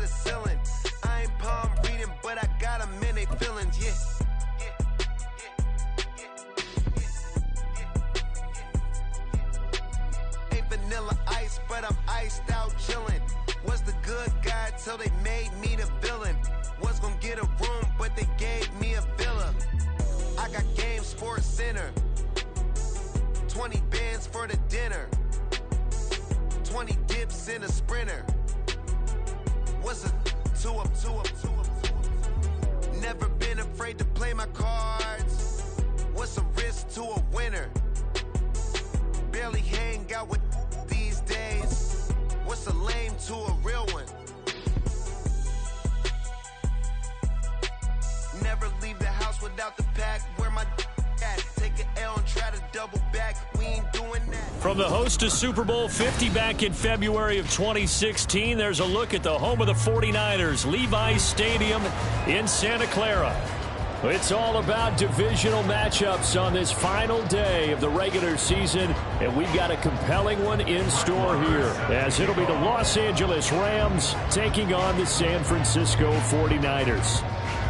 ceiling. I ain't palm reading, but I got them in they feelings, yeah. Ain't vanilla ice, but I'm iced out chillin'. Was the good guy till they made me the villain. Was gonna get a room, but they gave me a villa. I got game, Sports Center. 20 bands for the dinner. 20 dips in a sprinter. What's a two up? Never been afraid to play my cards. What's a risk to a winner? Barely hang out with these days. What's a lame to a real one? Never leave the house without the pack. Where my at? Take an L and try to double back. We ain't doing that. From the host to Super Bowl 50 back in February of 2016, there's a look at the home of the 49ers, Levi's Stadium in Santa Clara. It's all about divisional matchups on this final day of the regular season, and we've got a compelling one in store here, as it'll be the Los Angeles Rams taking on the San Francisco 49ers.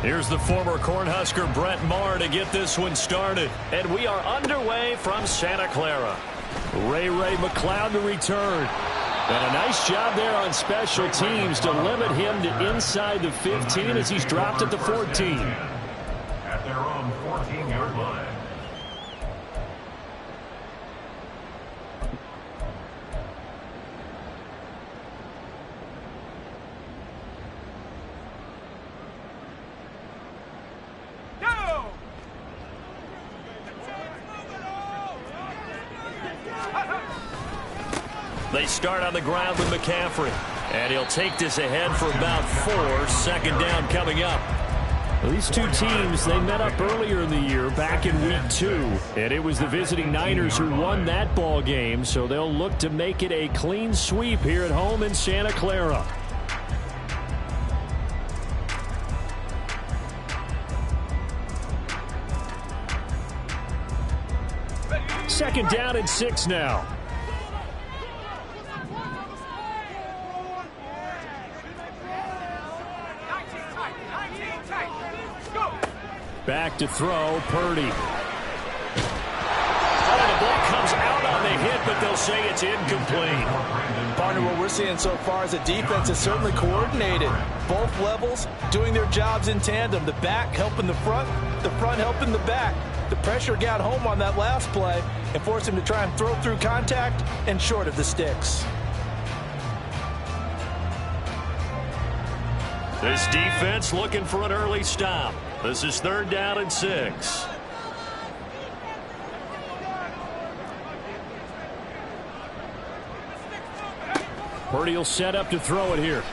Here's the former Cornhusker Brett Maher to get this one started. And we are underway from Santa Clara. Ray McCloud to return. And a nice job there on special teams to limit him to inside the 15 as he's dropped at the 14. At their own 14-yard line. They start on the ground with McCaffrey. And he'll take this ahead for about 4. Second down coming up. Well, these two teams, they met up earlier in the year, back in Week 2. And it was the visiting Niners who won that ball game. So they'll look to make it a clean sweep here at home in Santa Clara. Second down and 6 now. Back to throw, Purdy. Oh, the ball comes out on the hit, but they'll say it's incomplete. Partner, what we're seeing so far is the defense is certainly coordinated. Both levels doing their jobs in tandem. The back helping the front helping the back. The pressure got home on that last play and forced him to try and throw through contact and short of the sticks. This defense looking for an early stop. This is third down and 6. Purdy will set up to throw it here.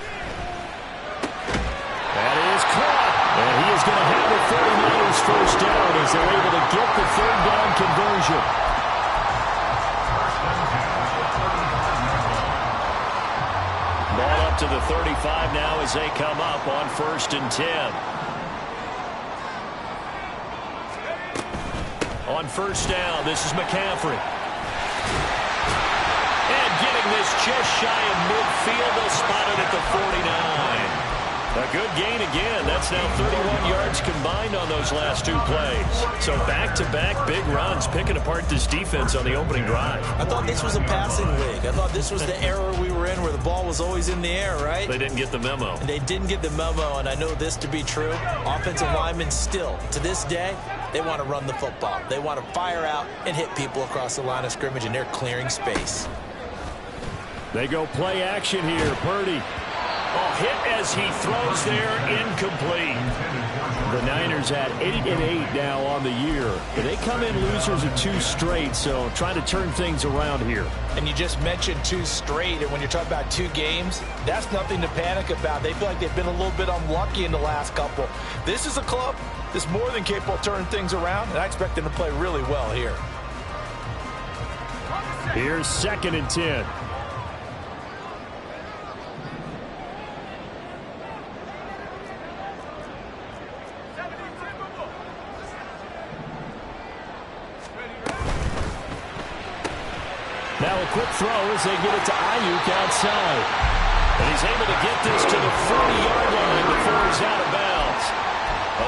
That is caught. And he is going to have the 49ers first down as they're able to get the third down conversion. Ball up to the 35 now as they come up on 1st and 10. On first down, this is McCaffrey. And getting this just shy of midfield, they'll spot it at the 49. A good gain again. That's now 31 yards combined on those last 2 plays. So back-to-back big runs, picking apart this defense on the opening drive. I thought this was a passing league. I thought this was the era we were in where the ball was always in the air, right? They didn't get the memo. They didn't get the memo, and I know this to be true. Offensive linemen still, to this day, they want to run the football. They want to fire out and hit people across the line of scrimmage, and they're clearing space. They go play action here. Purdy. Oh, hit as he throws there, incomplete. The Niners at 8-8 now on the year. They come in losers of 2 straight, so trying to turn things around here. And you just mentioned 2 straight, and when you're talking about 2 games, that's nothing to panic about. They feel like they've been a little bit unlucky in the last couple. This is a club that's more than capable of turning things around, and I expect them to play really well here. Here's 2nd and 10. Now a quick throw as they get it to Ayuk outside. And he's able to get this to the 40-yard line before he's out of bounds.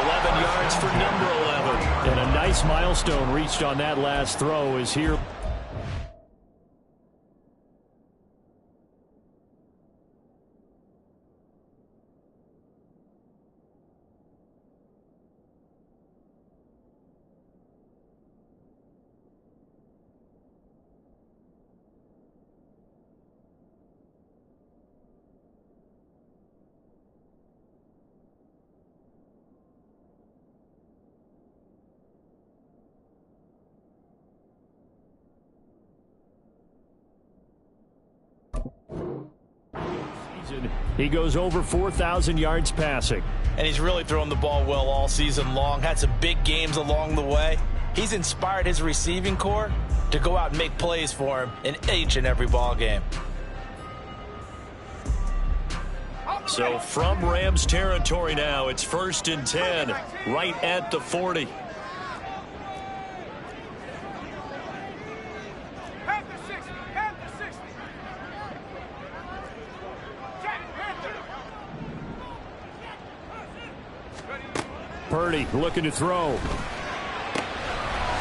11 yards for number 11. And a nice milestone reached on that last throw is here. He goes over 4,000 yards passing. And he's really thrown the ball well all season long. Had some big games along the way. He's inspired his receiving corps to go out and make plays for him in each and every ball game. So from Rams territory now, it's 1st and 10, right at the 40. Purdy looking to throw.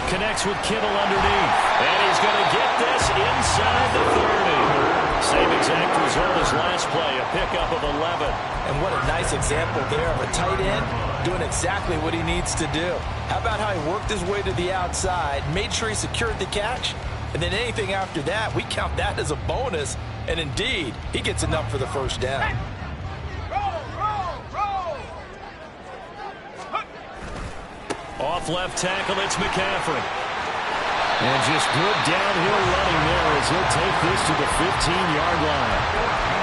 Connects with Kittle underneath. And he's going to get this inside the 30. Same exact result as last play, a pickup of 11. And what a nice example there of a tight end doing exactly what he needs to do. How about how he worked his way to the outside, made sure he secured the catch, and then anything after that, we count that as a bonus. And indeed, he gets enough for the first down. Off left tackle, it's McCaffrey. And just good downhill running there as he'll take this to the 15-yard line.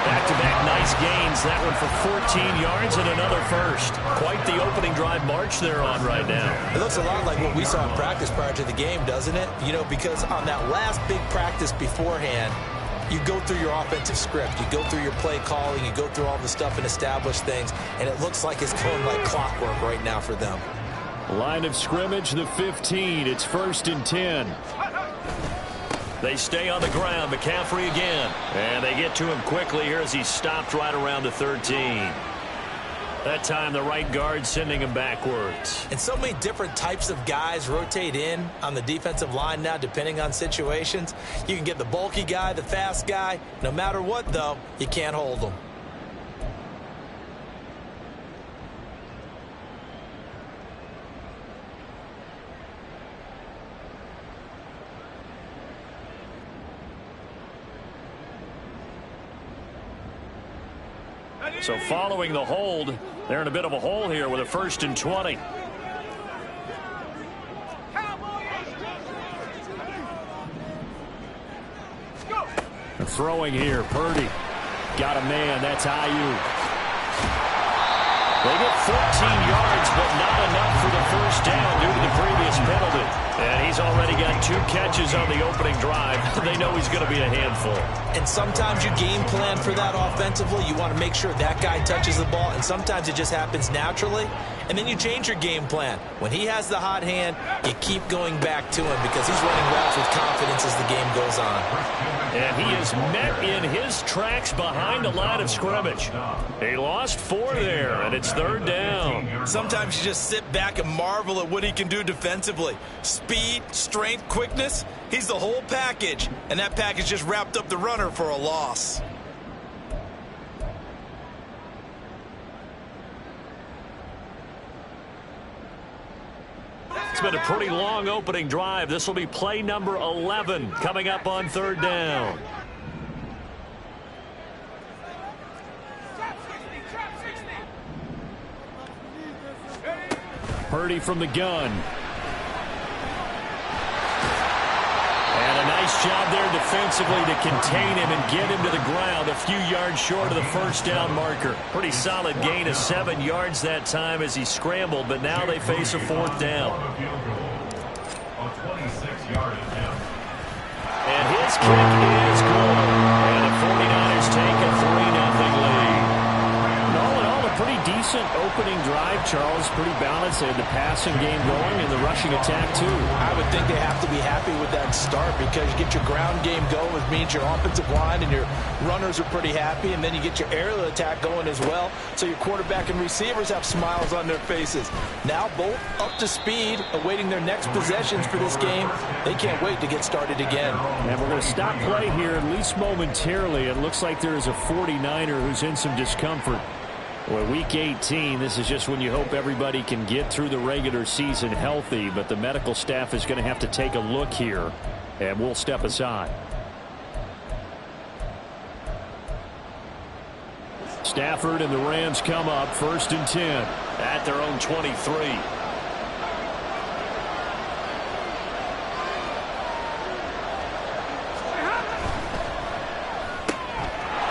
Back-to-back nice gains. That one for 14 yards and another first. Quite the opening drive march they're on right now. It looks a lot like what we saw in practice prior to the game, doesn't it? You know, because on that last big practice beforehand, you go through your offensive script, you go through your play calling, you go through all the stuff and establish things, and it looks like it's going like clockwork right now for them. Line of scrimmage, the 15. It's 1st and 10. They stay on the ground. McCaffrey again. And they get to him quickly here as he's stopped right around the 13. That time the right guard sending him backwards. And so many different types of guys rotate in on the defensive line now depending on situations. You can get the bulky guy, the fast guy. No matter what, though, you can't hold them. So following the hold, they're in a bit of a hole here with a 1st and 20. Throwing here, Purdy. Got a man, that's Ayuk. They get 14 yards, but not enough for the first down due to the previous penalty. And he's already got 2 catches on the opening drive. They know he's going to be a handful. And sometimes you game plan for that offensively. You want to make sure that guy touches the ball, and sometimes it just happens naturally. And then you change your game plan. When he has the hot hand, you keep going back to him because he's running routes with confidence as the game goes on. And he is met in his tracks behind the line of scrimmage. He lost 4 there, and it's 3rd down. Sometimes you just sit back and marvel at what he can do defensively. Speed, strength, quickness, he's the whole package. And that package just wrapped up the runner for a loss. It's been a pretty long opening drive. This will be play number 11 coming up on 3rd down. Purdy from the gun. And a nice job there defensively to contain him and get him to the ground a few yards short of the first down marker. Pretty solid gain of 7 yards that time as he scrambled, but now they face a 4th down. And his kick is good. And the 49ers take a 3-0 lead. And all in all, a pretty decent decent opening drive, Charles. Pretty balanced. They had the passing game going and the rushing attack, too. I would think they have to be happy with that start because you get your ground game going, which means your offensive line and your runners are pretty happy, and then you get your aerial attack going as well, so your quarterback and receivers have smiles on their faces. Now both up to speed, awaiting their next possessions for this game. They can't wait to get started again. And we're going to stop play here, at least momentarily. It looks like there is a 49er who's in some discomfort. Well, week 18, this is just when you hope everybody can get through the regular season healthy, but the medical staff is going to have to take a look here, and we'll step aside. Stafford and the Rams come up 1st and 10 at their own 23.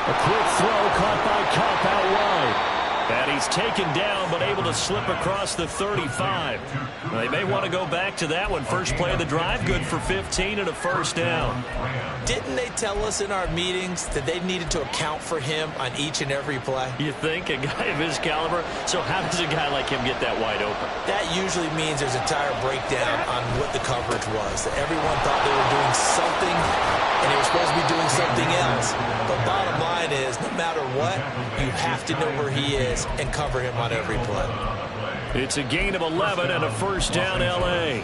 A quick throw caught by Kupp out wide. And he's taken down, but able to slip across the 35. They may want to go back to that one. First play of the drive, good for 15 and a first down. Didn't they tell us in our meetings that they needed to account for him on each and every play? You think? A guy of his caliber? So how does a guy like him get that wide open? That usually means there's a tire breakdown on what the coverage was. That everyone thought they were doing something, and they were supposed to be doing something else. But bottom line is, no matter what, you have to know where he is and cover him on every play. It's a gain of 11 and a first down, L.A.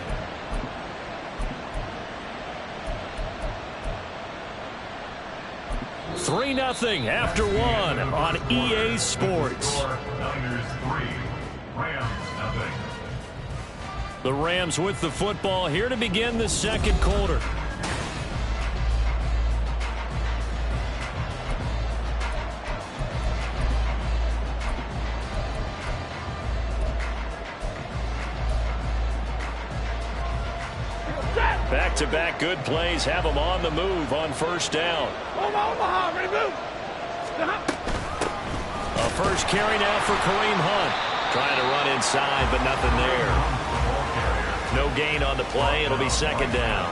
Three 3-0 after one on EA Sports. The Rams with the football here to begin the second quarter. Back-to-back good plays have them on the move on first down. A first carry now for Kareem Hunt. Trying to run inside, but nothing there. No gain on the play. It'll be second down.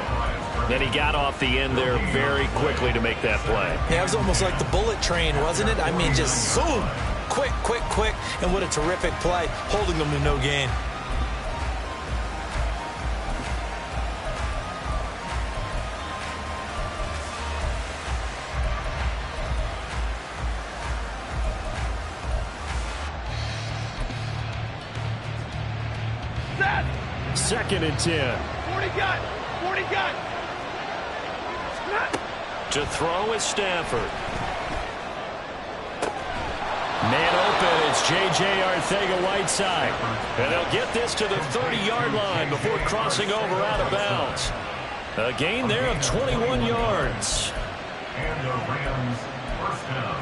Then he got off the end there very quickly to make that play. Yeah, it was almost like the bullet train, wasn't it? I mean, just zoom. Quick, quick, quick. And what a terrific play, holding them to no gain. Second and 10. 40 gun. 40 gun. To throw is Stafford. Man open, it's J.J. Arcega-Whiteside. And they'll get this to the 30-yard line before crossing over out of bounds. A gain there of 21 yards. And the Rams first down.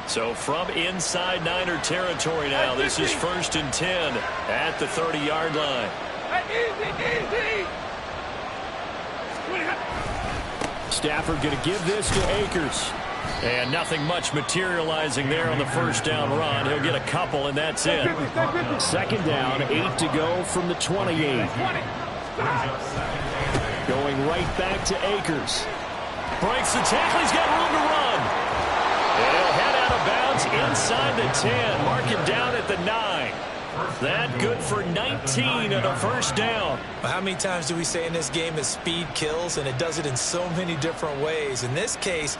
So from inside Niner territory now, this is 1st and 10 at the 30-yard line. Easy. Stafford going to give this to Akers. And nothing much materializing there on the first down run. He'll get a couple, and that's it. Second down, 8 to go from the 28. Going right back to Akers. Breaks the tackle. He's got room to run. And he'll head out of bounds inside the 10. Mark him down at the 9. That good for 19 and a first down. How many times do we say in this game that speed kills, and it does it in so many different ways? In this case,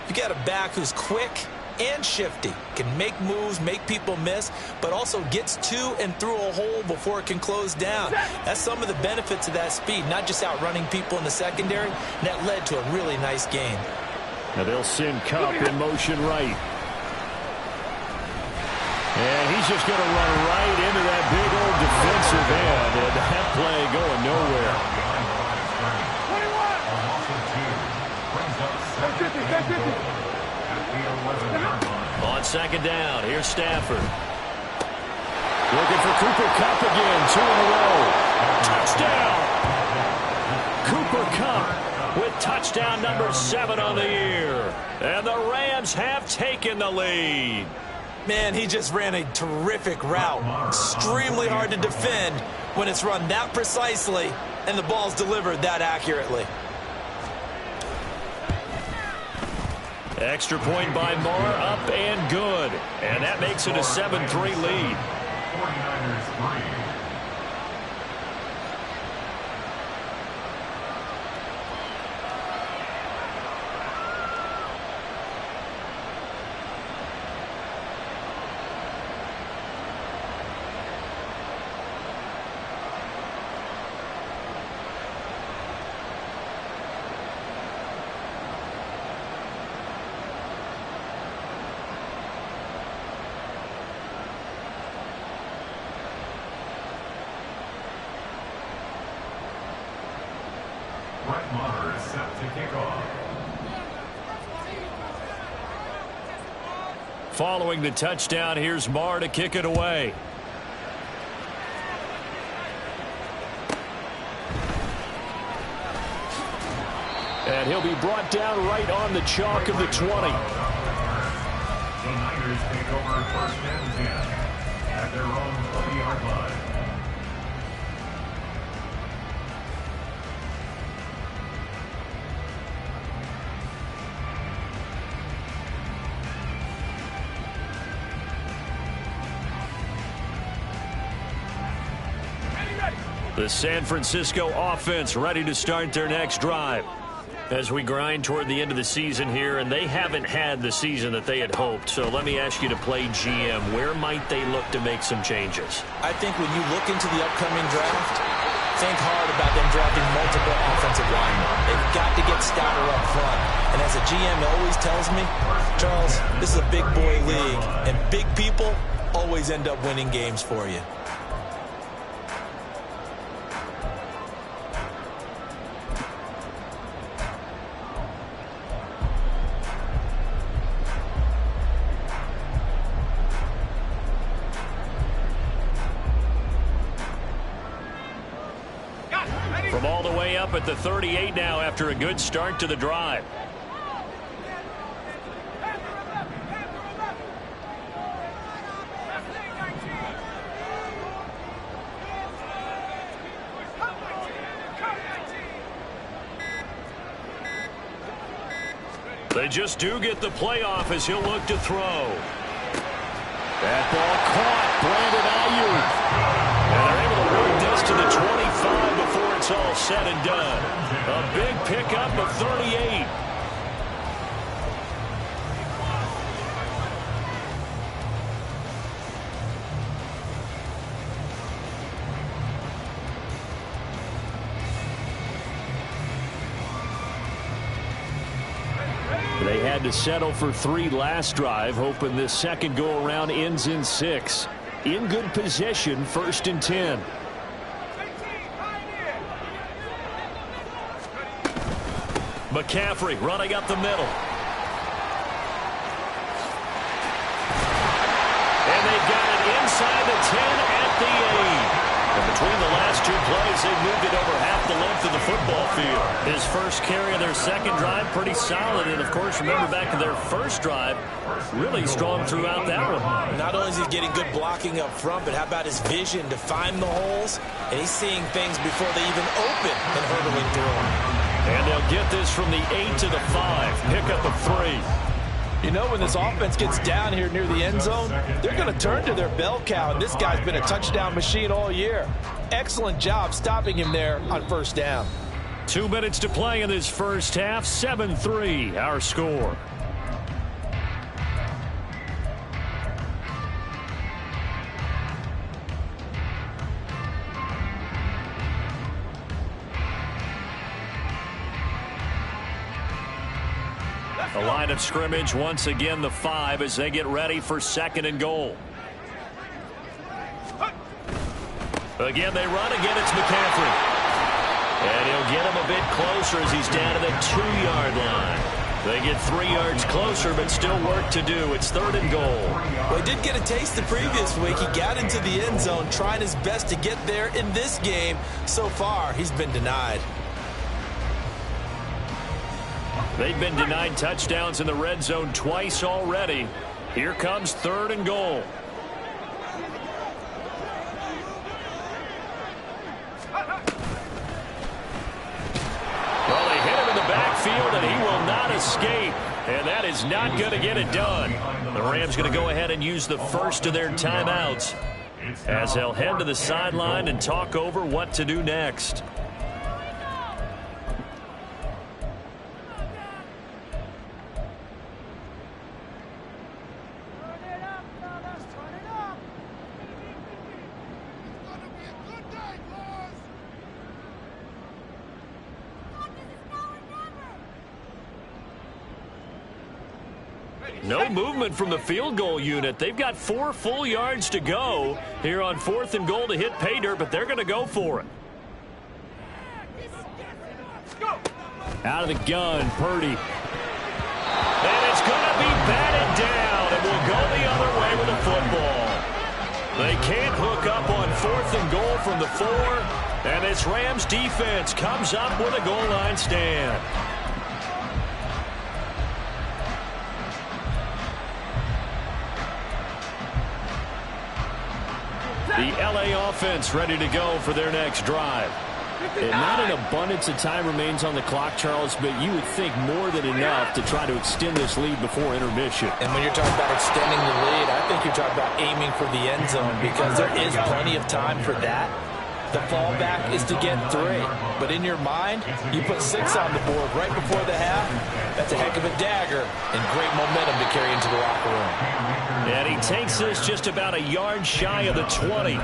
you got a back who's quick and shifty, can make moves, make people miss, but also gets to and through a hole before it can close down. That's some of the benefits of that speed, not just outrunning people in the secondary. And that led to a really nice gain. Now they'll send Kupp in motion right. And he's just going to run right into that big old defensive end. And that play going nowhere. 21. On second down, here's Stafford. Looking for Cooper Kupp again, 2 in a row. Touchdown! Cooper Kupp with touchdown number 7 on the year. And the Rams have taken the lead. Man, he just ran a terrific route. Extremely hard hard to defend when it's run that precisely and the ball's delivered that accurately. Extra point by Marr, up and good. And that makes it a 7-3 lead. 49ers 3. Following the touchdown, here's Marr to kick it away. And he'll be brought down right on the chalk of the 20. The Niners take over first and 10 at their own 20-yard line. The San Francisco offense ready to start their next drive. As we grind toward the end of the season here, and they haven't had the season that they had hoped. So let me ask you to play GM. Where might they look to make some changes? I think when you look into the upcoming draft, think hard about them drafting multiple offensive linemen. They've got to get stouter up front. And as a GM always tells me, Charles, this is a big boy league, and big people always end up winning games for you. From all the way up at the 38 now after a good start to the drive. They just do get the playoff as he'll look to throw. That ball caught. Brandon Ayuk. And they're able to work this to the 25 before it's all said and done. A big pickup of 38. They had to settle for 3 last drive, hoping this second go-around ends in 6. In good position, 1st and 10. McCaffrey running up the middle. And they got it inside the 10 at the 8. And between the last 2 plays, they moved it over half the length of the football field. His first carry of their second drive, pretty solid. And, of course, remember back to their first drive, really strong throughout that one. Not only is he getting good blocking up front, but how about his vision to find the holes? And he's seeing things before they even open and hurdling through them. And they'll get this from the 8 to the 5. Pickup of 3. You know, when this offense gets down here near the end zone, they're going to turn to their bell cow, and this guy's been a touchdown machine all year. Excellent job stopping him there on first down. 2 minutes to play in this first half. 7-3, our score. The line of scrimmage, once again, the 5 as they get ready for 2nd and goal. Again, they run. Again, it's McCaffrey. And he'll get him a bit closer as he's down to the 2-yard line. They get 3 yards closer, but still work to do. It's 3rd and goal. Well, he did get a taste the previous week. He got into the end zone, trying his best to get there in this game. So far, he's been denied. They've been denied touchdowns in the red zone twice already. Here comes 3rd and goal. escape, and that is not going to get it done. The Rams going to go ahead and use the first of their timeouts as they'll head to the sideline and talk over what to do next. No movement from the field goal unit. They've got 4 full yards to go here on 4th and goal to hit pay dirt, but they're going to go for it. Out of the gun, Purdy. And it's going to be batted down, and will go the other way with the football. They can't hook up on 4th and goal from the 4, and this Rams defense comes up with a goal line stand. The LA offense ready to go for their next drive. And not an abundance of time remains on the clock, Charles, but you would think more than enough to try to extend this lead before intermission. And when you're talking about extending the lead, I think you're talking about aiming for the end zone because there is plenty of time for that. The fallback is to get 3. But in your mind, you put 6 on the board right before the half. That's a heck of a dagger and great momentum to carry into the locker room. And he takes this just about a yard shy of the 20.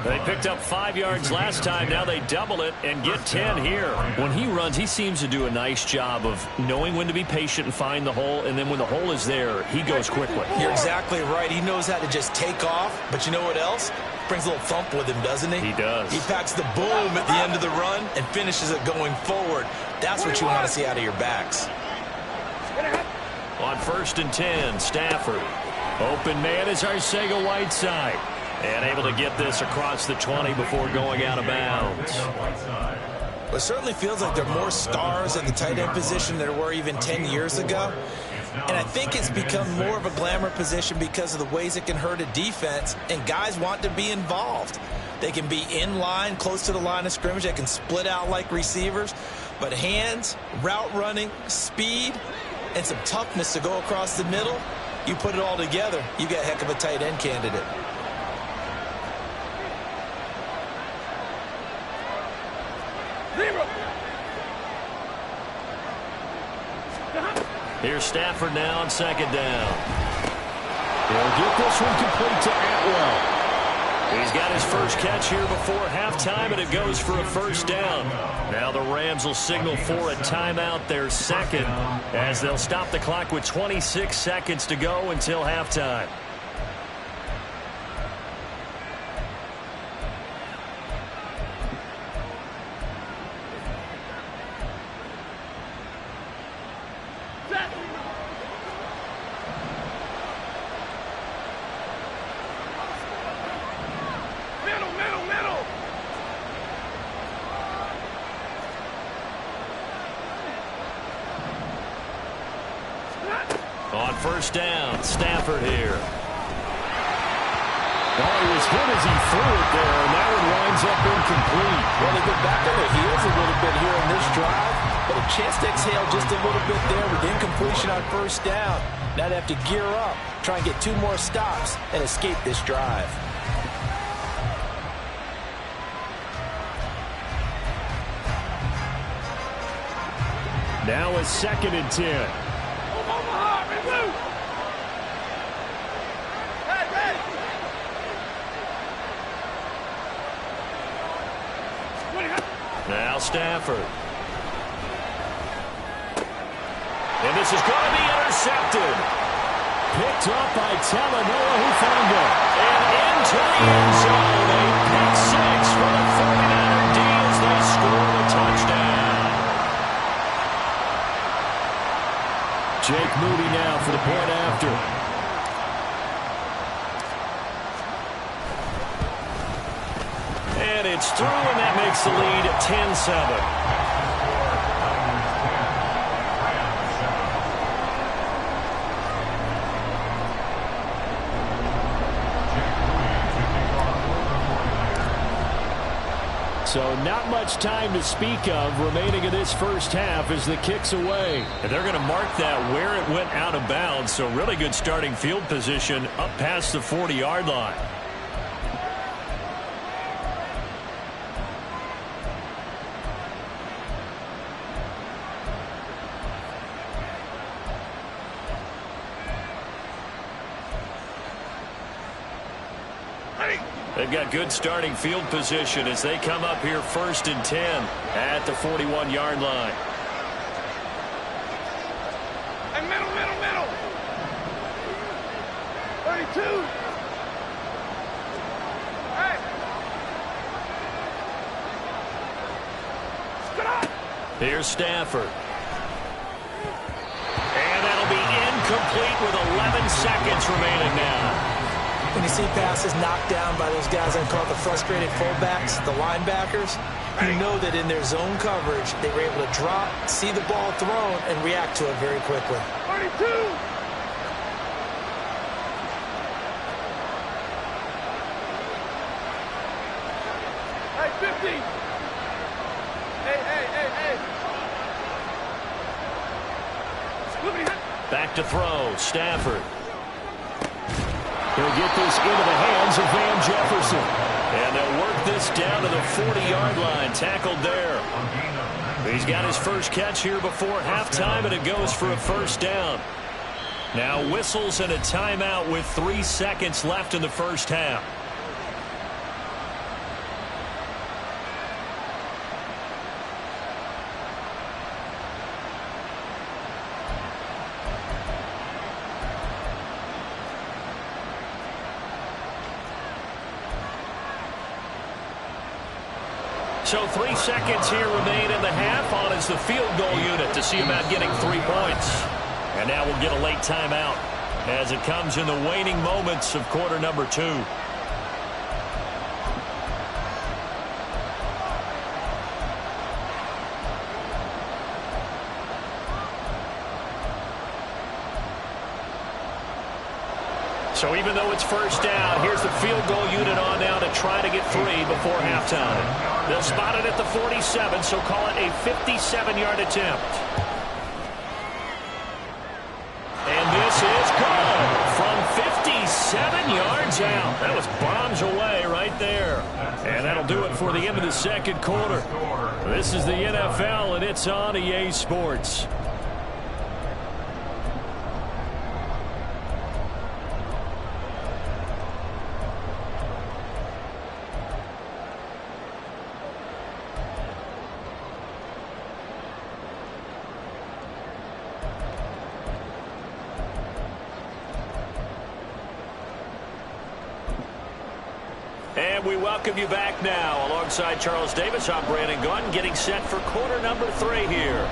They picked up 5 yards last time. Now they double it and get 10 here. When he runs, he seems to do a nice job of knowing when to be patient and find the hole. And then when the hole is there, he goes quickly. You're exactly right. He knows how to just take off. But you know what else? Brings a little thump with him, doesn't he? He does. He packs the boom at the end of the run and finishes it going forward. That's what you want to see out of your backs. On 1st and 10, Stafford. Open man is Arcega-Whiteside. And able to get this across the 20 before going out of bounds. Well, it certainly feels like there are more stars at the tight end position than there were even 10 years ago. And I think it's become more of a glamour position because of the ways it can hurt a defense, and guys want to be involved. They can be in line, close to the line of scrimmage. They can split out like receivers. But hands, route running, speed, and some toughness to go across the middle, you put it all together, you got a heck of a tight end candidate. Here's Stafford now on 2nd down. He'll get this one complete to Atwell. He's got his first catch here before halftime, and it goes for a 1st down. Now the Rams will signal for a timeout, their 2nd, as they'll stop the clock with 26 seconds to go until halftime. On 1st down, Stafford here. Oh, he was hit as he threw it there, and that one winds up incomplete. Well, they get back on their heels a little bit here in this drive, but a chance to exhale just a little bit there with incompletion on 1st down. Now they have to gear up, try and get 2 more stops, and escape this drive. Now a 2nd and 10. Now Stafford. And this is going to be intercepted. Picked up by Talanoa Hufanga. And into the end zone. A pick 6 for the 49er D as they score the touchdown. Jake Moody now for the point after. And it's through, and that makes the lead 10-7. So not much time to speak of remaining in this first half as the kick's away. And they're going to mark that where it went out of bounds. So really good starting field position up past the 40-yard line. They've got good starting field position as they come up here 1st and 10 at the 41-yard line. Hey, middle. 32. Hey. Stop. Here's Stafford. And that'll be incomplete with 11 seconds remaining now. When you see passes knocked down by those guys I call the frustrated fullbacks, the linebackers, you know that in their zone coverage, they were able to drop, see the ball thrown, and react to it very quickly. 32. Hey, 50. Hey. Back to throw, Stafford. He'll get this into the hands of Van Jefferson. And they'll work this down to the 40-yard line, tackled there. He's got his first catch here before halftime, and it goes for a first down. Now whistles and a timeout with 3 seconds left in the first half. So 3 seconds here remain in the half. On is the field goal unit to see about getting 3 points. And now we'll get a late timeout as it comes in the waning moments of quarter number 2. So even though it's first down, here's the field goal unit on now to try to get 3 before halftime. They'll spot it at the 47, so call it a 57-yard attempt. And this is good from 57 yards out. That was bombs away right there. And that'll do it for the end of the second quarter. This is the NFL, and it's on EA Sports. And we welcome you back now. Alongside Charles Davis, I'm Brandon Gunn, getting set for quarter number 3 here.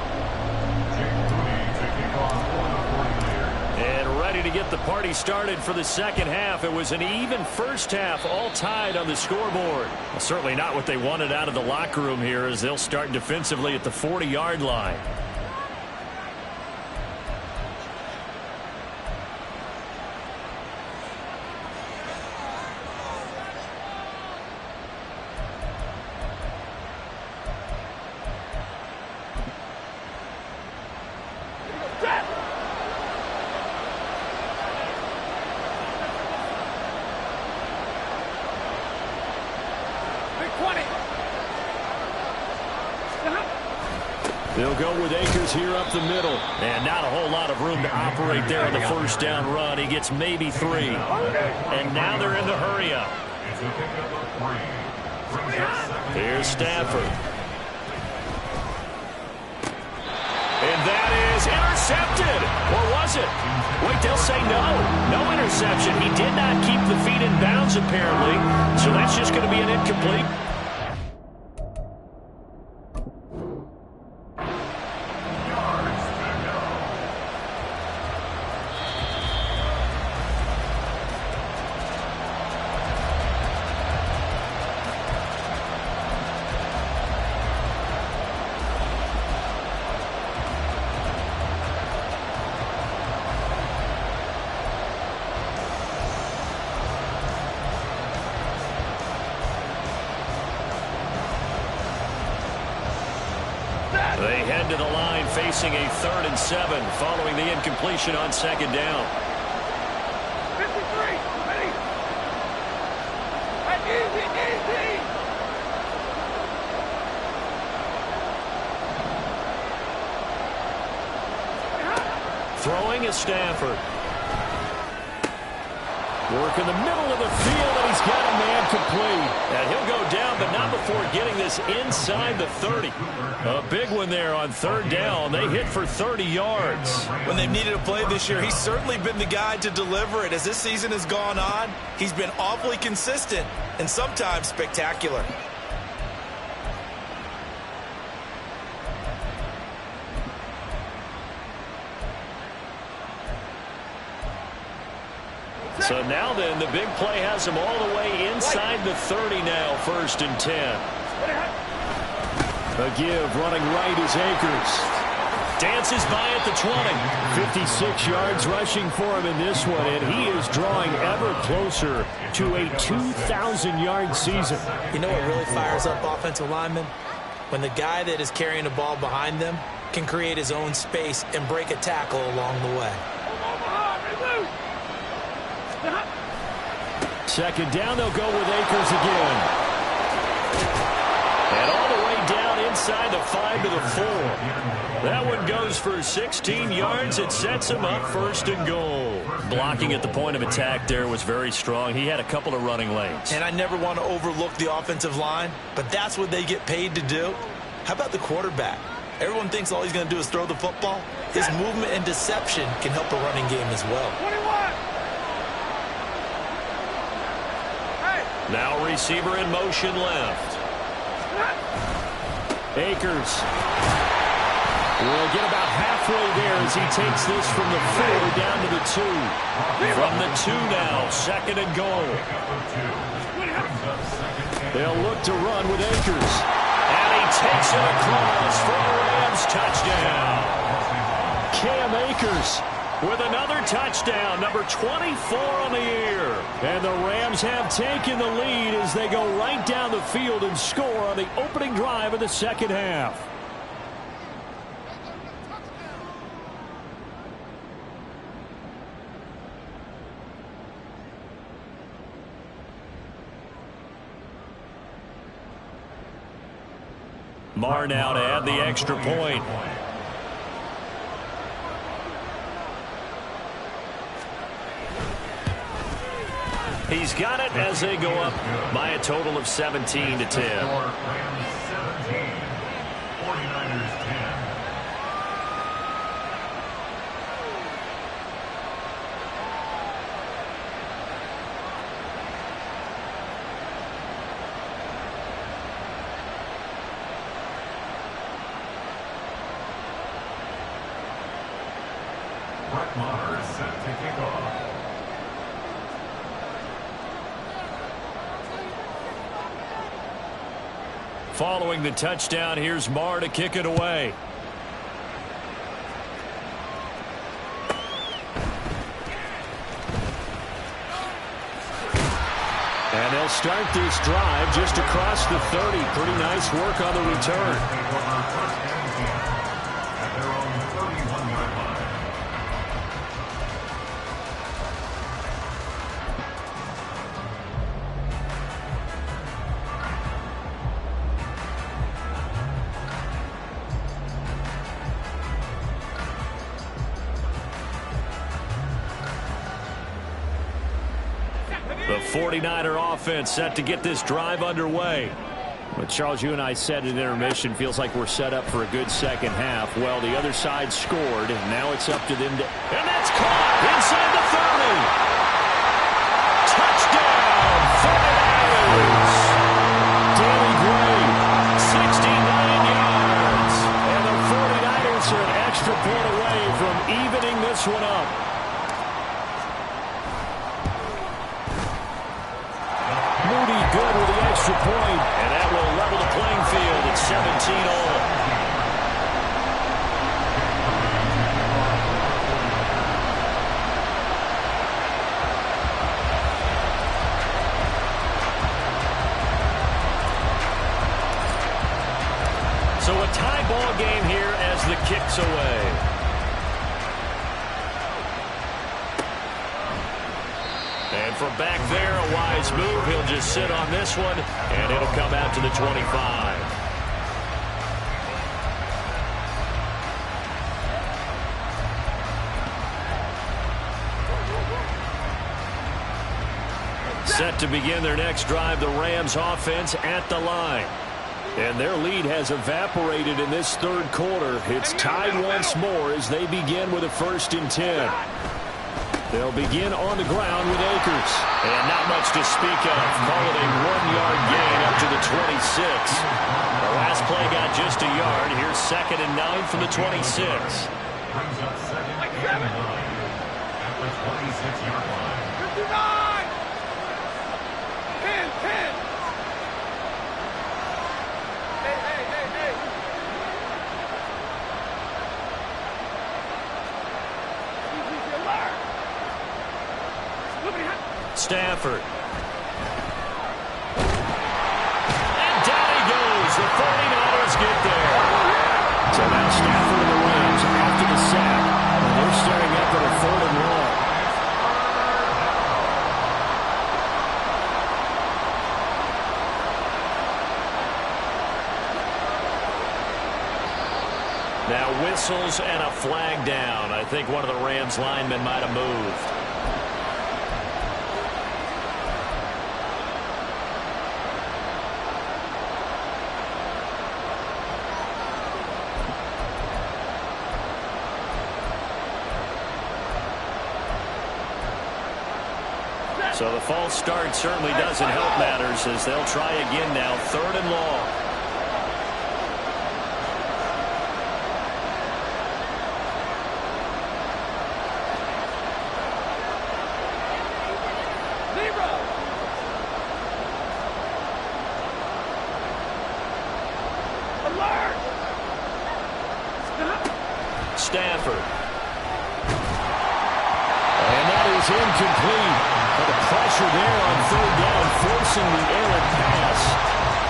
And ready to get the party started for the second half. It was an even first half, all tied on the scoreboard. Well, certainly not what they wanted out of the locker room here as they'll start defensively at the 40-yard line. They'll go with Akers here up the middle. And not a whole lot of room to operate there on the first down run. He gets maybe 3. And now they're in the hurry up. Here's Stafford. And that is intercepted. Or was it? Wait, they'll say no. No interception. He did not keep the feet in bounds, apparently. So that's just going to be an incomplete. to the line facing a 3rd and 7 following the incompletion on 2nd down. 53, ready? Easy, easy. Throwing is Stafford. Work in the middle of the field, and he's got a man complete. And he'll go down, but not before getting this inside the 30. A big one there on 3rd down. They hit for 30 yards. When they've needed a play this year, he's certainly been the guy to deliver it. As this season has gone on, he's been awfully consistent and sometimes spectacular. So now then, the big play has him all the way inside the 30 now, 1st and 10. A give, running right is Akers. Dances by at the 20. 56 yards rushing for him in this one, and he is drawing ever closer to a 2,000-yard season. You know what really fires up offensive linemen? When the guy that is carrying the ball behind them can create his own space and break a tackle along the way. 2nd down, they'll go with Akers again. And all the way down inside the 5 to the 4. That one goes for 16 yards. It sets him up 1st and goal. Blocking at the point of attack there was very strong. He had a couple of running lanes. And I never want to overlook the offensive line, but that's what they get paid to do. How about the quarterback? Everyone thinks all he's going to do is throw the football. His movement and deception can help a running game as well. 21. Now receiver in motion left. Akers will get about halfway there as he takes this from the 4 down to the 2. From the 2 now, 2nd and goal. They'll look to run with Akers. And he takes it across for a Rams touchdown. Cam Akers with another touchdown, number 24 on the year. And the Rams have taken the lead as they go right down the field and score on the opening drive of the 2nd half. Marr now to add the extra point. He's got it as they go up by a total of 17 to 10. 49ers 10. Brett Maher is set to kick off. Following the touchdown, here's Marr to kick it away. And they'll start this drive just across the 30. Pretty nice work on the return. At their own 31-yard line. The 49er offense set to get this drive underway. But Charles, you and I said at intermission, feels like we're set up for a good 2nd half. Well, the other side scored, and now it's up to them to... And that's caught inside the 30. Touchdown, 49ers. Danny Gray, 69 yards. And the 49ers are an extra point away from evening this one up. Good with the extra point, and that will level the playing field at 17 all. So a tie ball game here as kicks away. And from back there, a wise move. He'll just sit on this one, and it'll come out to the 25. Set to begin their next drive, the Rams offense at the line. And their lead has evaporated in this third quarter. It's tied once more as they begin with a 1st and 10. They'll begin on the ground with Akers. And not much to speak of. Call it a 1-yard gain up to the 26. The last play got just a yard. Here's 2nd and 9 from the 26. Brings up 2nd and 9 at the 26-yard line. 59! 10, 10! Hey! Easy alert! Stafford. And down he goes. The 49ers get there. So now Stafford and the Rams after the sack. And they're staring up at a 3rd and long. Now whistles and a flag down. I think one of the Rams linemen might have moved. So the false start certainly doesn't help matters as they'll try again now. 3rd and long. Stafford. And that is incomplete. But the pressure there on 3rd down, forcing the errant pass.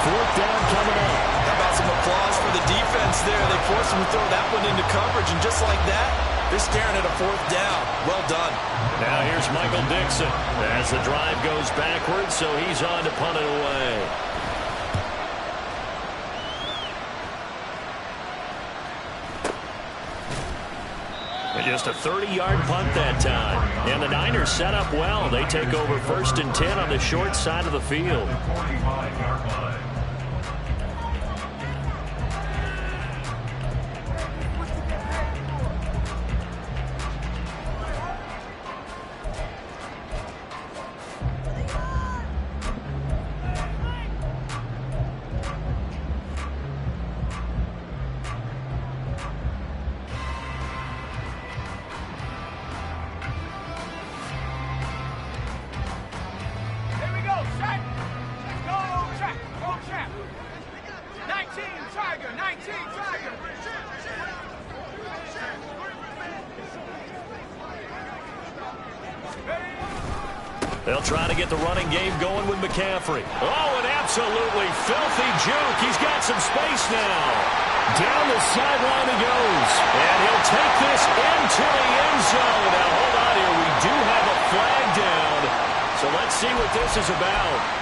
4th down coming up. How about some applause for the defense there? They forced him to throw that one into coverage, and just like that, they're staring at a 4th down. Well done. Now here's Michael Dixon as the drive goes backwards, so he's on to punt it away. Just a 30-yard punt that time. And the Niners set up well. They take over 1st and 10 on the short side of the field. 45-yard line. They'll try to get the running game going with McCaffrey. Oh, an absolutely filthy juke. He's got some space now. Down the sideline he goes. And he'll take this into the end zone. Now, hold on here. We do have a flag down. So let's see what this is about.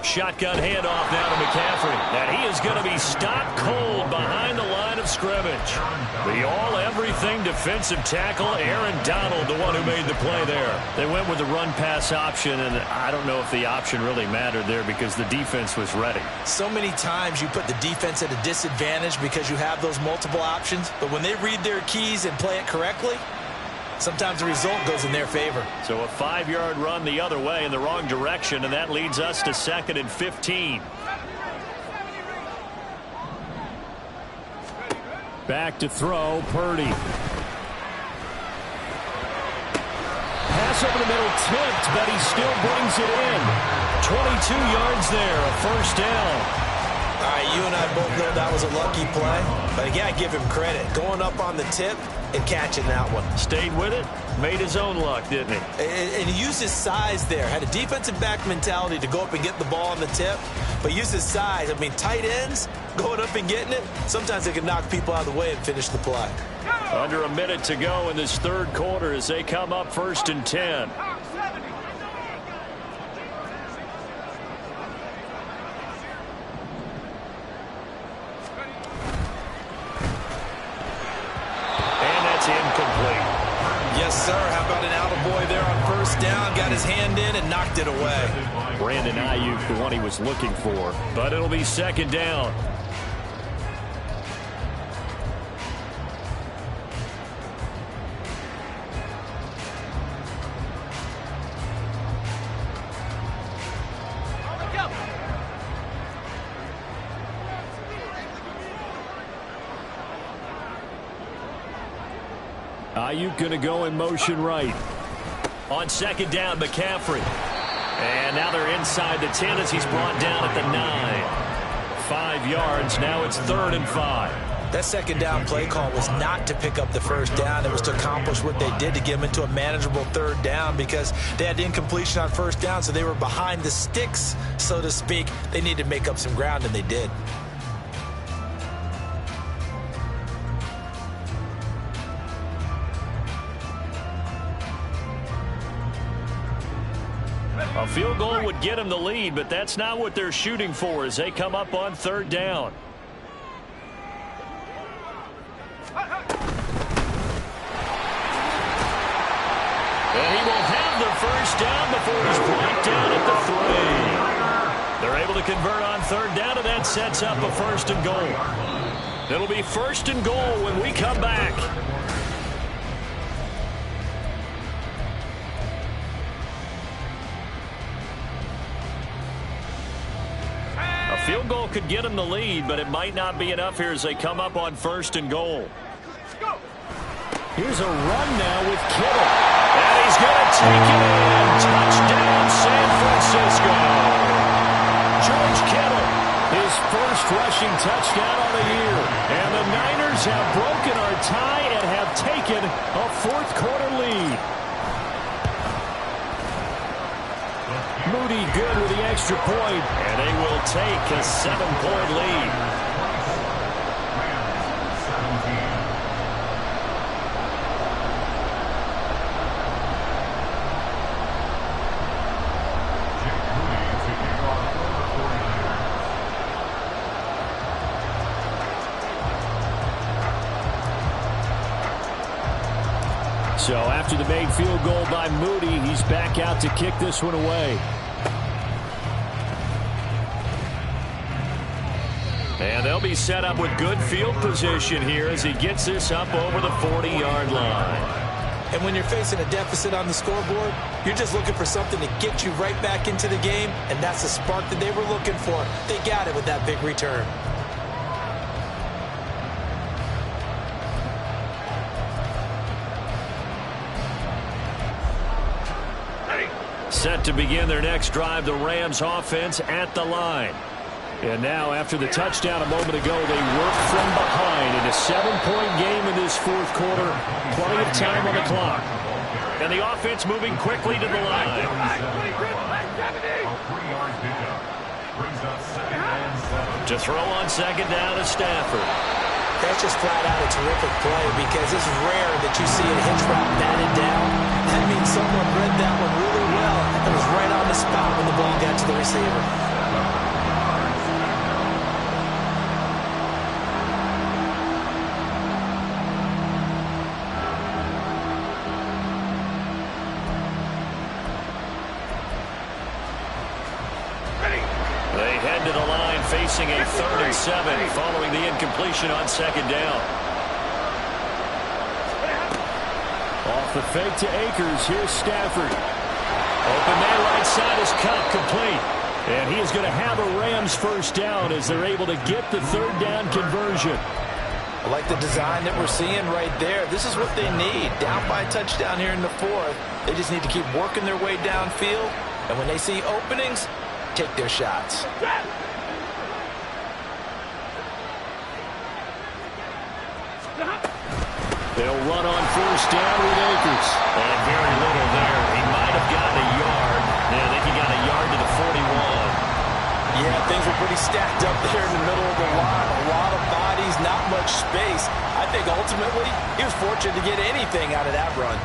Shotgun handoff now to McCaffrey. And he is going to be stopped cold behind the line of scrimmage. The all-everything defensive tackle, Aaron Donald, the one who made the play there. They went with the run-pass option, and I don't know if the option really mattered there because the defense was ready. So many times you put the defense at a disadvantage because you have those multiple options. But when they read their keys and play it correctly, sometimes the result goes in their favor. So a 5-yard run the other way in the wrong direction, and that leads us to 2nd and 15. Back to throw, Purdy. Pass over the middle, tipped, but he still brings it in. 22 yards there, a first down. All right, you and I both know that was a lucky play, but again, I give him credit. Going up on the tip and catching that one. Stayed with it, made his own luck, didn't he? And he used his size there. Had a defensive back mentality to go up and get the ball on the tip, but used his size. I mean, tight ends, going up and getting it, sometimes they can knock people out of the way and finish the play. Under a minute to go in this third quarter as they come up 1st and 10. Incomplete. Yes, sir. How about an attaboy there on first down? Got his hand in and knocked it away. Brandon Ayuk, the one he was looking for. But it'll be 2nd down. Ayuk going to go in motion right. On 2nd down, McCaffrey. And now they're inside the 10 as he's brought down at the 9. 5 yards. Now it's 3rd and 5. That 2nd down play call was not to pick up the first down. It was to accomplish what they did to get them into a manageable 3rd down because they had incompletion on first down, so they were behind the sticks, so to speak. They needed to make up some ground, and they did. A field goal would get them the lead, but that's not what they're shooting for as they come up on 3rd down. And he will have the first down before he's brought down at the 3. They're able to convert on 3rd down, and that sets up a 1st and goal. It'll be 1st and goal when we come back. Field goal could get them the lead, but it might not be enough here as they come up on 1st and goal. Here's a run now with Kittle. And he's going to take it in. Touchdown, San Francisco. George Kittle, his first rushing touchdown on the year. And the Niners have broken our tie and have taken a 4th quarter lead. Moody good with the extra point, and they will take a 7-point lead. So after the made field goal by Moody, he's back out to kick this one away. And they'll be set up with good field position here as he gets this up over the 40-yard line. And when you're facing a deficit on the scoreboard, you're just looking for something to get you right back into the game, and that's the spark that they were looking for. They got it with that big return. Set to begin their next drive, the Rams offense at the line. And now, after the touchdown a moment ago, they work from behind in a 7-point game in this 4th quarter. Plenty of time on the clock. And the offense moving quickly to the line. To throw on 2nd down to Stafford. That's just flat out a terrific play because it's rare that you see a hitch route batted down. That means someone read that one really well and was right on the spot when the ball got to the receiver. They head to the line facing a 3rd and 7 following the incompletion on 2nd down. Off the fake to Akers. Here's Stafford. Open man right side is caught, complete. And he is going to have a Rams first down as they're able to get the 3rd down conversion. I like the design that we're seeing right there. This is what they need. Down by a touchdown here in the fourth. They just need to keep working their way downfield. And when they see openings, take their shots. They'll run on first down with Akers. And very little there. He might have gotten a yard. Yeah, I think he got a yard to the 41. Yeah, things were pretty stacked up there in the middle of the line. A lot of bodies, not much space. I think ultimately he was fortunate to get anything out of that run.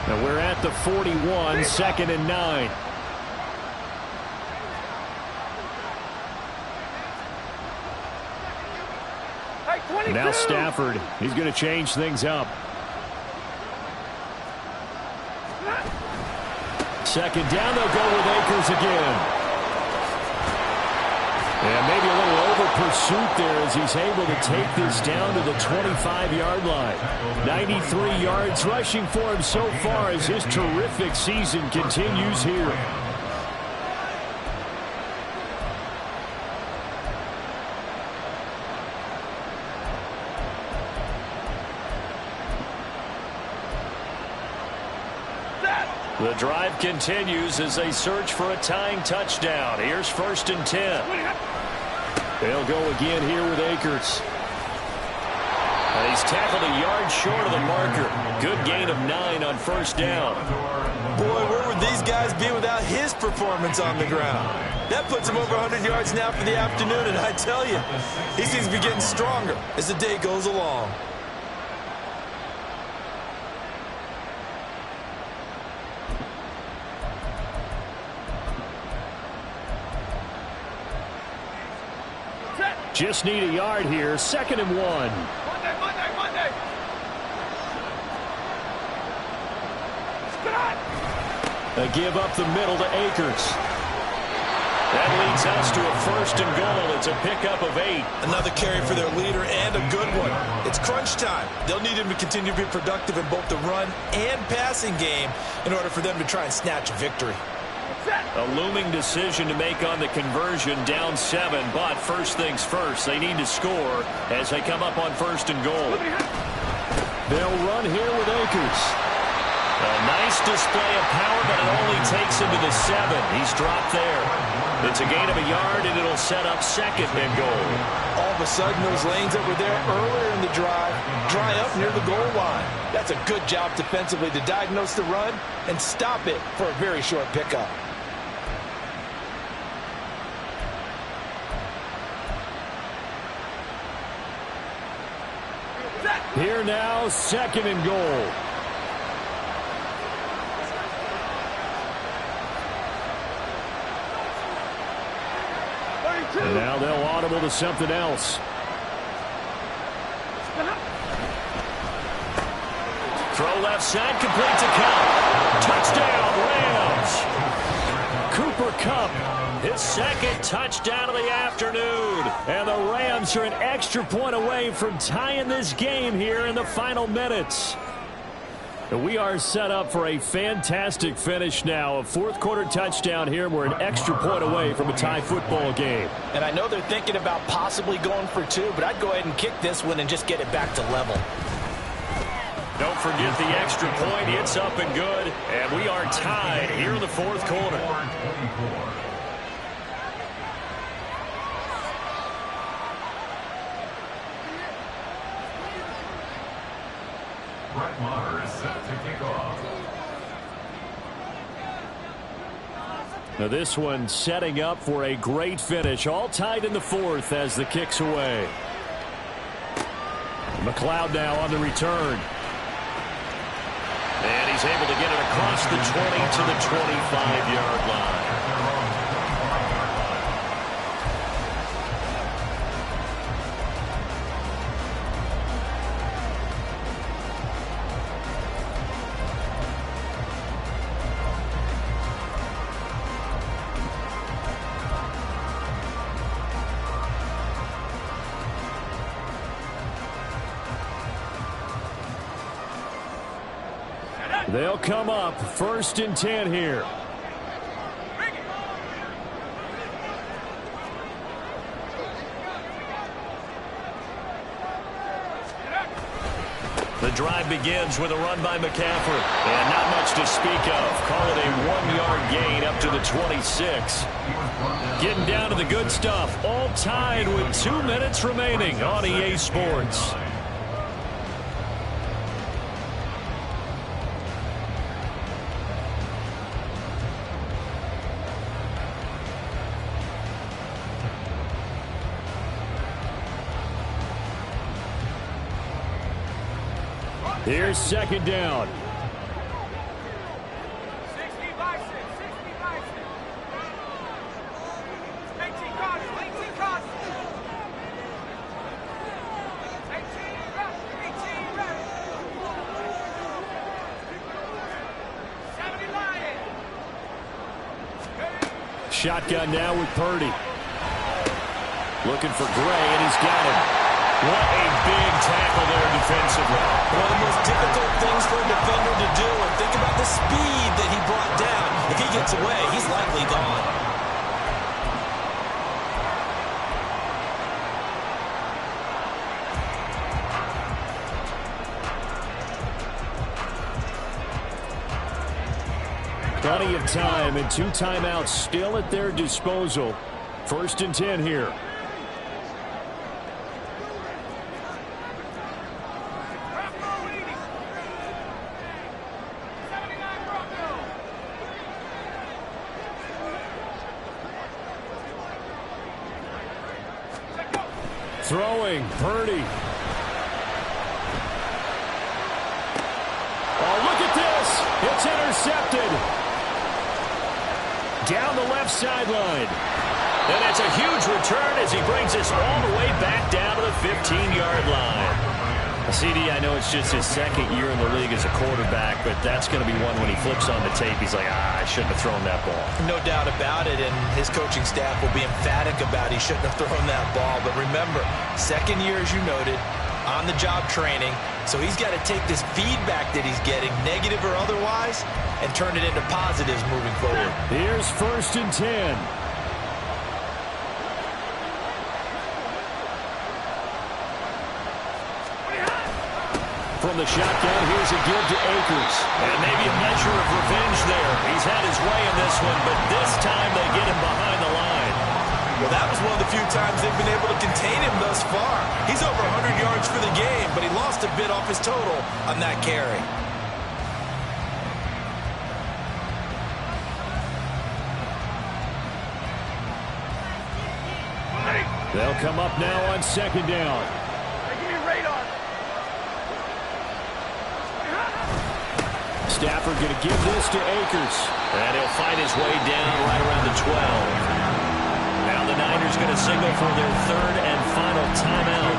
Now we're at the 41, 2nd and 9. Now Stafford, he's going to change things up. 2nd down, they'll go with Akers again. And maybe a little over pursuit there as he's able to take this down to the 25-yard line. 93 yards rushing for him so far as his terrific season continues here. The drive continues as they search for a tying touchdown. Here's 1st and 10. They'll go again here with Akers. He's tackled a yard short of the marker. Good gain of 9 on 1st down. Boy, where would these guys be without his performance on the ground? That puts him over 100 yards now for the afternoon, and I tell you, he seems to be getting stronger as the day goes along. Just need a yard here. 2nd and 1. Monday. A give up the middle to Akers. That leads us to a 1st and goal. It's a pickup of 8. Another carry for their leader and a good one. It's crunch time. They'll need him to continue to be productive in both the run and passing game in order for them to try and snatch a victory. A looming decision to make on the conversion, down 7, but first things first, they need to score as they come up on 1st and goal. They'll run here with Akers. A nice display of power, but it only takes him to the 7. He's dropped there. It's a gain of a yard, and it'll set up 2nd and goal. All of a sudden, those lanes that were there earlier in the drive dry up near the goal line. That's a good job defensively to diagnose the run and stop it for a very short pickup. Here now, 2nd and goal. And now they'll audible to something else. Throw left side, complete to Cup. Touchdown, Rams. Cooper Kupp, his 2nd touchdown of the afternoon. And the Rams are an extra point away from tying this game here in the final minutes. We are set up for a fantastic finish now. A 4th quarter touchdown here. We're an extra point away from a tie football game. And I know they're thinking about possibly going for 2, but I'd go ahead and kick this one and just get it back to level. Don't forget the extra point. It's up and good. And we are tied here in the 4th quarter. Brett Maher is set to kick off. Now this one setting up for a great finish. All tied in the 4th as the kick's away. McLeod now on the return. And he's able to get it across the 20 to the 25-yard line. They'll come up 1st and 10 here. The drive begins with a run by McCaffrey. And not much to speak of. Call it a 1-yard gain up to the 26. Getting down to the good stuff. All tied with 2 minutes remaining on EA Sports. Here's second down. 60 by 6, 60 by 6. 18 cross, 18 cross. 18 rush, 18 rush. 70 Lion. Shotgun now with Purdy. Looking for Gray, and he's got him. What a big tackle there defensively. One of the most difficult things for a defender to do, and think about the speed that he brought down. If he gets away, he's likely gone. Plenty of time and 2 timeouts still at their disposal. 1st and 10 here. Throwing, Purdy. Oh, look at this. It's intercepted. Down the left sideline. And that's a huge return as he brings us all the way back down to the 15-yard line. CD, I know it's just his 2nd year in the league as a quarterback, but that's going to be one when he flips on the tape. He's like, I shouldn't have thrown that ball. No doubt about it, and his coaching staff will be emphatic about he shouldn't have thrown that ball. But remember, 2nd year, as you noted, on-the-job training, so he's got to take this feedback that he's getting, negative or otherwise, and turn it into positives moving forward. Here's 1st and 10. From the shotgun, here's a give to Akers. And maybe a measure of revenge there. He's had his way in this one, but this time they get him behind the line. Well, that was one of the few times they've been able to contain him thus far. He's over 100 yards for the game, but he lost a bit off his total on that carry. They'll come up now on 2nd down. Give me radar. Stafford going to give this to Akers. And he'll fight his way down right around the 12. Now the Niners going to signal for their 3rd and final timeout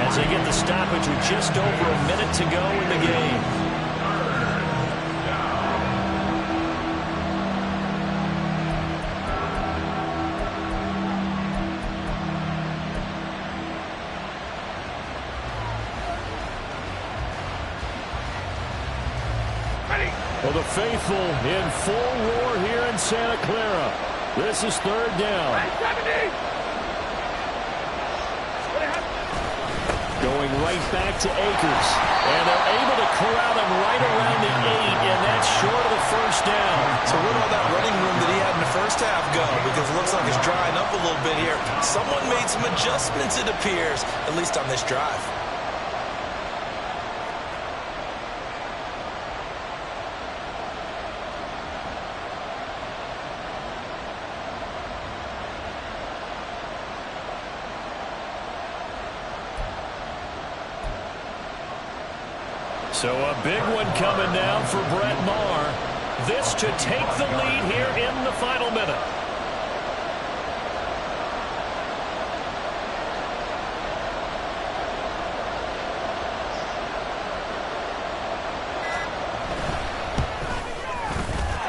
as they get the stoppage with just over a minute to go in the game. Well, the faithful in full roar here in Santa Clara. This is 3rd down. Going right back to Akers. And they're able to corral him right around the 8, and that's short of the 1st down. So where'd all that running room that he had in the 1st half go? Because it looks like it's drying up a little bit here. Someone made some adjustments, it appears, at least on this drive. So a big one coming now for Brett Maher. This to take the lead here in the final minute.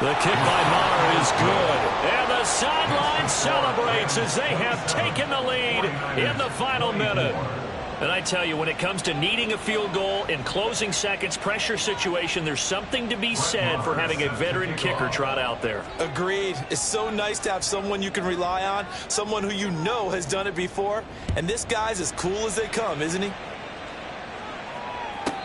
The kick by Maher is good. And the sideline celebrates as they have taken the lead in the final minute. And I tell you, when it comes to needing a field goal in closing seconds, pressure situation, there's something to be said for having a veteran kicker trot out there. Agreed. It's so nice to have someone you can rely on, someone who you know has done it before. And this guy's as cool as they come, isn't he?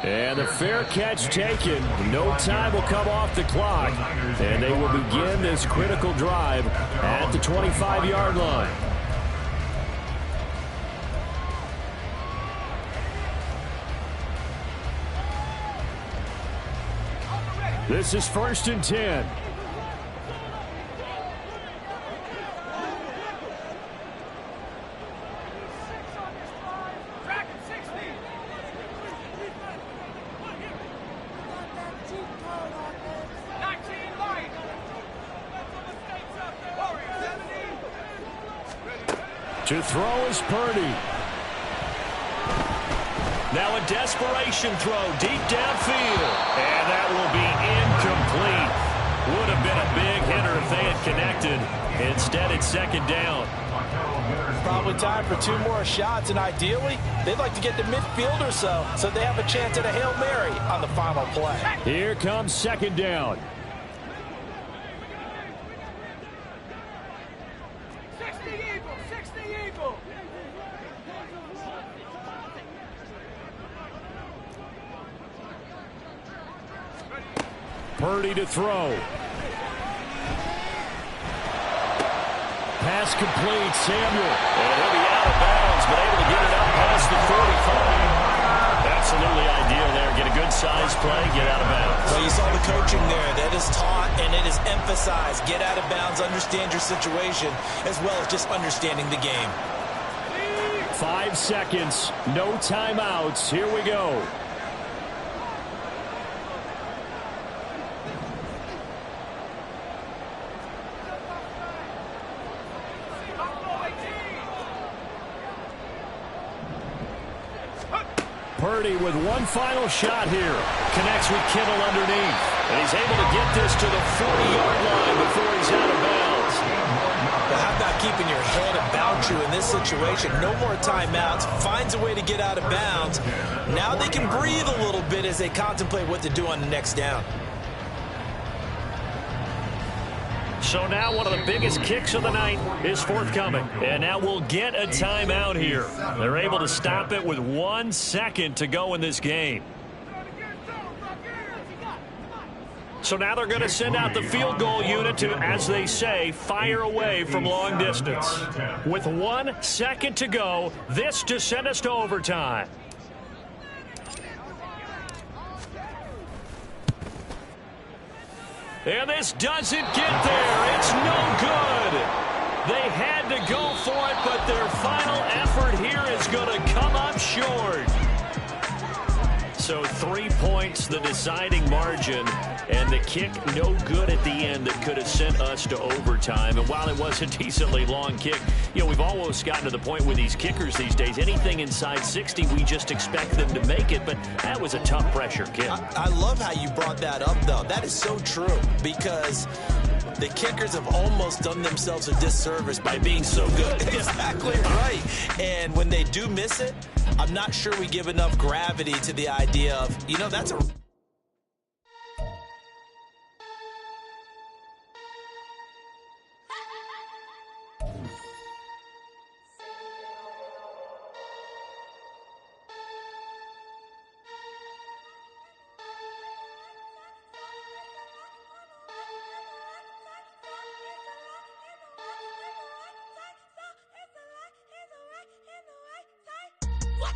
And the fair catch taken. No time will come off the clock. And they will begin this critical drive at the 25-yard line. This is 1st and 10. To throw is Purdy. Now a desperation throw deep downfield. And that will be incomplete. Would have been a big hitter if they had connected. Instead, it's 2nd down. Probably time for 2 more shots, and ideally, they'd like to get to midfield or so they have a chance at a Hail Mary on the final play. Here comes 2nd down. 60 Eagle, 60 Eagle. Purdy to throw. Pass complete, Samuel. And he'll be out of bounds, but able to get it out past the 45. Absolutely ideal there. Get a good size play, get out of bounds. Well, you saw the coaching there. That is taught and it is emphasized. Get out of bounds, understand your situation, as well as just understanding the game. 5 seconds, no timeouts. Here we go. Purdy with one final shot here. Connects with Kittle underneath. And he's able to get this to the 40-yard line before he's out of bounds. Well, how about keeping your head about you in this situation? No more timeouts. Finds a way to get out of bounds. Now they can breathe a little bit as they contemplate what to do on the next down. So now one of the biggest kicks of the night is forthcoming. And now we'll get a timeout here. They're able to stop it with 1 second to go in this game. So now they're going to send out the field goal unit to, as they say, fire away from long distance. With 1 second to go, this to send us to overtime. And this doesn't get there. It's no good. They had to go for it, but their final effort here is going to come up short. So 3 points, the deciding margin, and the kick no good at the end that could have sent us to overtime. And while it was a decently long kick, you know, we've almost gotten to the point with these kickers these days, anything inside 60, we just expect them to make it, but that was a tough pressure kick. I love how you brought that up, though. That is so true, because the kickers have almost done themselves a disservice by being so good. Exactly right. And when they do miss it, I'm not sure we give enough gravity to the idea of, you know, that's a... What?